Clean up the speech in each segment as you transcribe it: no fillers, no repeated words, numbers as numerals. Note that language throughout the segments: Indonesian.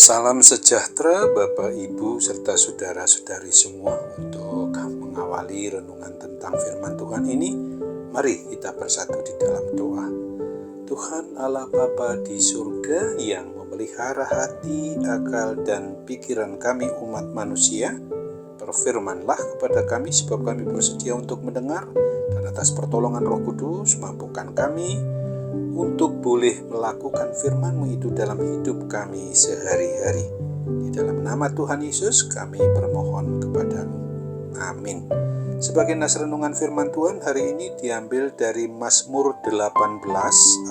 Salam sejahtera Bapak, Ibu, serta saudara-saudari semua. Untuk mengawali renungan tentang firman Tuhan ini, mari kita bersatu di dalam doa. Tuhan Allah Bapa di surga yang memelihara hati, akal, dan pikiran kami umat manusia, berfirmanlah kepada kami sebab kami bersedia untuk mendengar, dan atas pertolongan Roh Kudus mampukan kami untuk boleh melakukan firman-Mu itu dalam hidup kami sehari-hari. Di dalam nama Tuhan Yesus kami bermohon kepadamu. Amin. Sebagai nas renungan firman Tuhan hari ini diambil dari Mazmur 18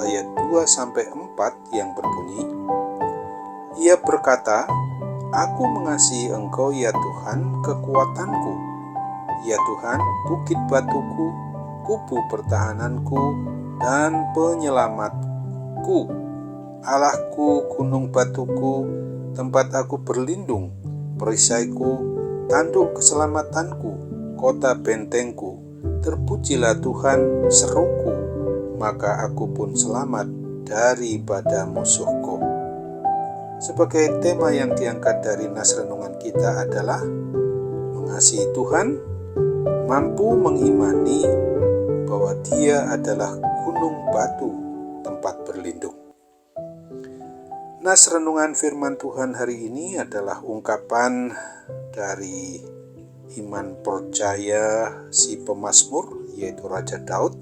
ayat 2-4 yang berbunyi, Ia berkata, Aku mengasihi Engkau ya Tuhan, kekuatanku. Ya Tuhan, bukit batuku, kubu pertahananku, dan penyelamatku. Allahku, gunung batuku, tempat aku berlindung, perisaiku, tanduk keselamatanku, kota bentengku. Terpujilah Tuhan, seruku, maka aku pun selamat daripada musuhku. Sebagai tema yang diangkat dari nas renungan kita adalah mengasihi Tuhan, mampu mengimani bahwa Dia adalah gunung batu tempat berlindung. Nas renungan firman Tuhan hari ini adalah ungkapan dari iman percaya si pemazmur, yaitu Raja Daud,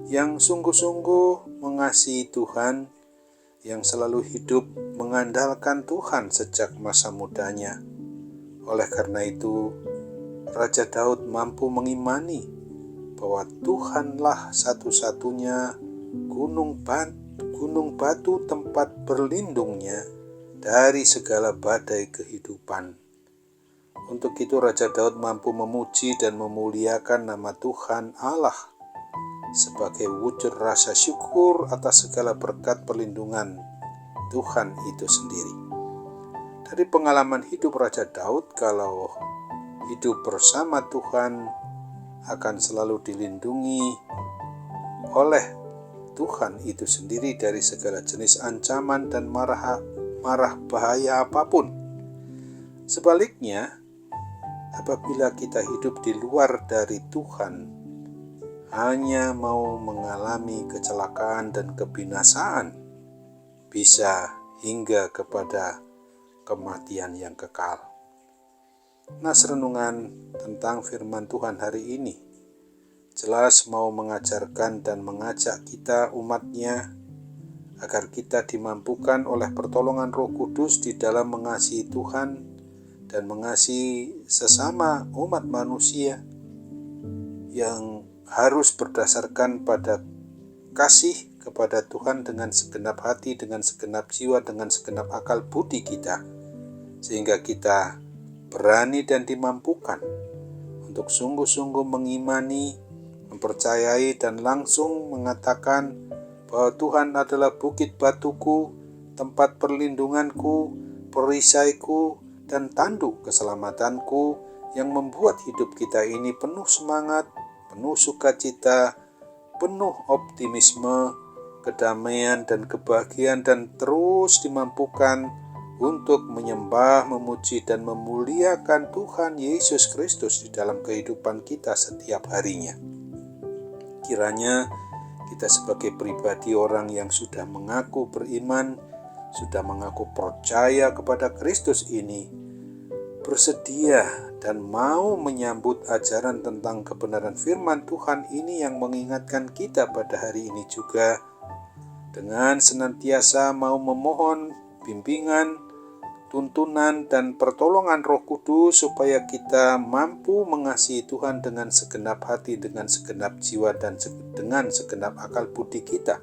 yang sungguh-sungguh mengasihi Tuhan, yang selalu hidup mengandalkan Tuhan sejak masa mudanya. Oleh karena itu, Raja Daud mampu mengimani bahwa Tuhanlah satu-satunya gunung batu tempat berlindungnya dari segala badai kehidupan. Untuk itu Raja Daud mampu memuji dan memuliakan nama Tuhan Allah sebagai wujud rasa syukur atas segala berkat perlindungan Tuhan itu sendiri. Dari pengalaman hidup Raja Daud, kalau hidup bersama Tuhan akan selalu dilindungi oleh Tuhan itu sendiri dari segala jenis ancaman dan marah bahaya apapun. Sebaliknya, apabila kita hidup di luar dari Tuhan, hanya mau mengalami kecelakaan dan kebinasaan, bisa hingga kepada kematian yang kekal. Nas renungan tentang firman Tuhan hari ini jelas mau mengajarkan dan mengajak kita umatnya agar kita dimampukan oleh pertolongan Roh Kudus di dalam mengasihi Tuhan dan mengasihi sesama umat manusia, yang harus berdasarkan pada kasih kepada Tuhan dengan segenap hati, dengan segenap jiwa, dengan segenap akal budi kita, sehingga kita berani dan dimampukan untuk sungguh-sungguh mengimani, mempercayai, dan langsung mengatakan bahwa Tuhan adalah bukit batuku, tempat perlindunganku, perisaiku, dan tanduk keselamatanku, yang membuat hidup kita ini penuh semangat, penuh sukacita, penuh optimisme, kedamaian, dan kebahagiaan, dan terus dimampukan untuk menyembah, memuji, dan memuliakan Tuhan Yesus Kristus di dalam kehidupan kita setiap harinya. Kiranya kita sebagai pribadi orang yang sudah mengaku beriman, sudah mengaku percaya kepada Kristus ini, bersedia dan mau menyambut ajaran tentang kebenaran firman Tuhan ini yang mengingatkan kita pada hari ini juga, dengan senantiasa mau memohon bimbingan, tuntunan, dan pertolongan Roh Kudus supaya kita mampu mengasihi Tuhan dengan segenap hati, dengan segenap jiwa, dan dengan segenap akal budi kita,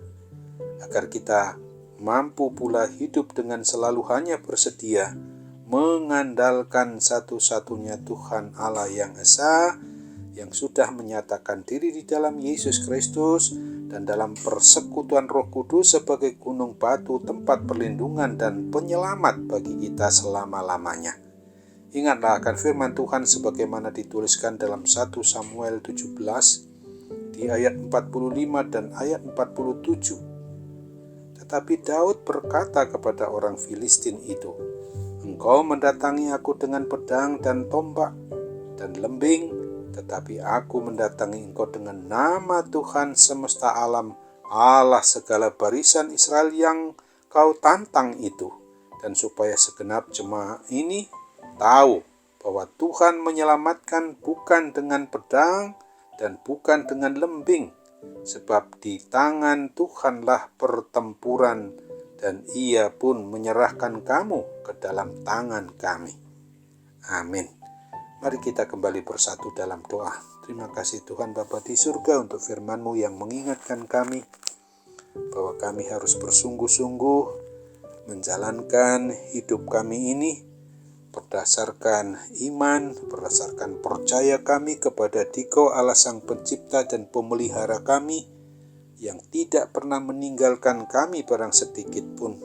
agar kita mampu pula hidup dengan selalu hanya bersedia mengandalkan satu-satunya Tuhan Allah yang Esa, yang sudah menyatakan diri di dalam Yesus Kristus dan dalam persekutuan Roh Kudus sebagai gunung batu tempat perlindungan dan penyelamat bagi kita selama-lamanya. Ingatlah akan firman Tuhan sebagaimana dituliskan dalam 1 Samuel 17 di ayat 45 dan ayat 47. Tetapi Daud berkata kepada orang Filistin itu, Engkau mendatangi aku dengan pedang dan tombak dan lembing, tetapi aku mendatangi engkau dengan nama Tuhan semesta alam, Allah segala barisan Israel yang kau tantang itu. Dan supaya segenap jemaah ini tahu bahwa Tuhan menyelamatkan bukan dengan pedang dan bukan dengan lembing, sebab di tangan Tuhanlah pertempuran, dan Ia pun menyerahkan kamu ke dalam tangan kami. Amin. Mari kita kembali bersatu dalam doa. Terima kasih Tuhan Bapa di surga untuk firman-Mu yang mengingatkan kami bahwa kami harus bersungguh-sungguh menjalankan hidup kami ini berdasarkan iman, berdasarkan percaya kami kepada Dikau Allah Sang Pencipta dan Pemelihara kami, yang tidak pernah meninggalkan kami barang sedikit pun.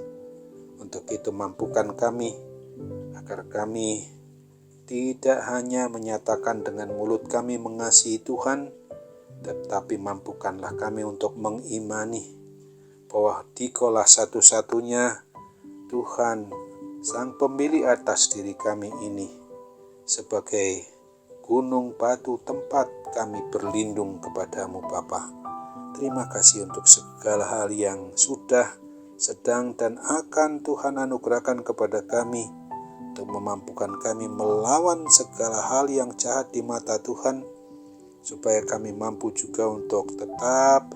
Untuk itu mampukan kami agar kami tidak hanya menyatakan dengan mulut kami mengasihi Tuhan, tetapi mampukanlah kami untuk mengimani bahwa Dikaulah satu-satunya Tuhan, Sang Pemilik atas diri kami ini, sebagai gunung batu tempat kami berlindung kepadamu Bapa. Terima kasih untuk segala hal yang sudah, sedang, dan akan Tuhan anugerahkan kepada kami untuk memampukan kami melawan segala hal yang jahat di mata Tuhan, supaya kami mampu juga untuk tetap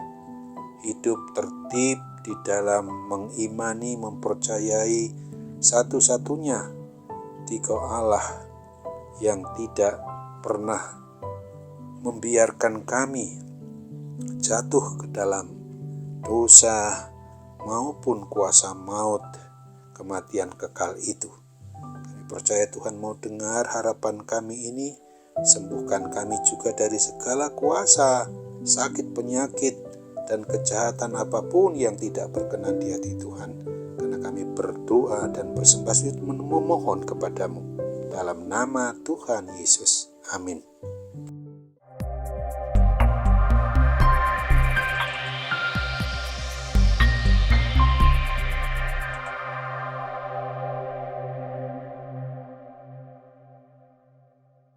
hidup tertib di dalam mengimani, mempercayai satu-satunya Dikau Allah yang tidak pernah membiarkan kami jatuh ke dalam dosa maupun kuasa maut, kematian kekal itu. Kami percaya Tuhan mau dengar harapan kami ini, sembuhkan kami juga dari segala kuasa, sakit, penyakit, dan kejahatan apapun yang tidak berkenan di hati Tuhan. Karena kami berdoa dan bersembah sujud memohon kepadamu dalam nama Tuhan Yesus. Amin.